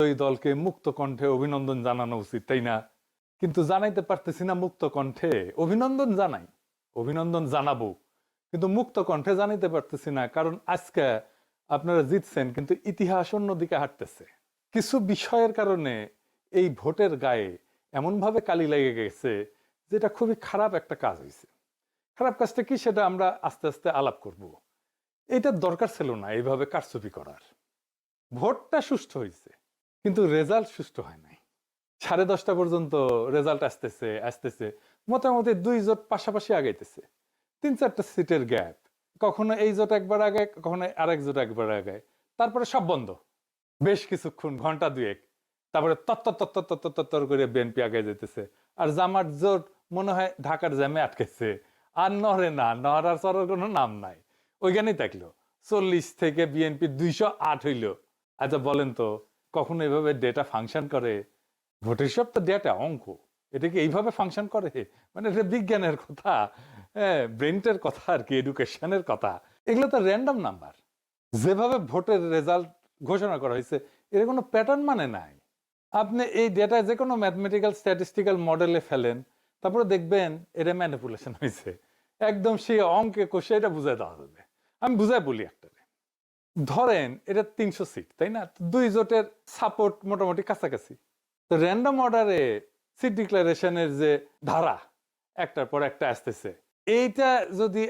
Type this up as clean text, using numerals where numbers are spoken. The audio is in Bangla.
ওই দলকে মুক্ত কণ্ঠে অভিনন্দন জানানো উচিত, তাই না? কিন্তু জানাইতে পারতেছি না মুক্ত কণ্ঠে। অভিনন্দন জানাই, অভিনন্দন জানাবো, কিন্তু মুক্ত কণ্ঠে জানাইতে পারতেছি না, কারণ আজকে আপনারা জিতছেন কিন্তু ইতিহাস অন্যদিকে হাঁটতেছে। কিছু বিষয়ের কারণে এই ভোটের গায়ে এমনভাবে কালি লেগে গেছে, যেটা খুবই খারাপ একটা কাজ হয়েছে। খারাপ কাজটা কি সেটা আমরা আস্তে আস্তে আলাপ করব। এইটার দরকার ছিল না এইভাবে কারচুপি করার। ভোটটা সুষ্ঠু হয়েছে কিন্তু রেজাল্ট সুষ্ঠু হয় নাই। 10:30 পর্যন্ত রেজাল্ট আসতেছে আসতেছে, মোটামুটি 2 জোট পাশাপাশি আগাইতেছে, 3-4টা সিটের গ্যাপ। কখনো এই জোট একবার আগে, কখনো আরেক জোট একবার আগে, তারপরে সব বন্ধ বেশ কিছুক্ষণ, ঘন্টা দুয়েক। তারপরে তত্তর করে বিএনপি আগে যেতেছে। আর জামাত জোট মনে হয় ঢাকার জ্যামে আটকেছে, আর নড়ে না, নড়ার চড়ার কোনো নাম নাই, ওইখানেই থাকলো। 40 থেকে বিএনপি 208 হইল। আচ্ছা বলেন তো, কখনো এভাবে ডেটা ফাংশন করে? ভোটের সব তো ডেটা, অঙ্ক, এটা কি এইভাবে ফাংশন করে? মানে এটা বিজ্ঞানের কথা, হ্যাঁ, ব্রেনটের কথা আর কি, এডুকেশনের কথা। এগুলো তো র্যান্ডম নাম্বার। যেভাবে ভোটের রেজাল্ট ঘোষণা করা হয়েছে, এর কোনো প্যাটার্ন মানে নাই। আপনি এই ডেটা যে কোনো ম্যাথমেটিক্যাল স্ট্যাটিস্টিক্যাল মডেলে ফেলেন, তারপরে দেখবেন এটা ম্যানিপুলেশন হয়েছে। একদম সেই অঙ্কে কষে এটা বুঝাই দেওয়া যাবে। আমি বুঝাই বলি একটা, ধরেন এটা 300 সিট, তাই না? 2 জোটের সাপোর্ট মোটামুটি কাছাকাছি। তো র্যান্ডম অর্ডারে সিট ডিক্লারেশনের যে ধারা একটার পর একটা আসতেছে, এইটা যদি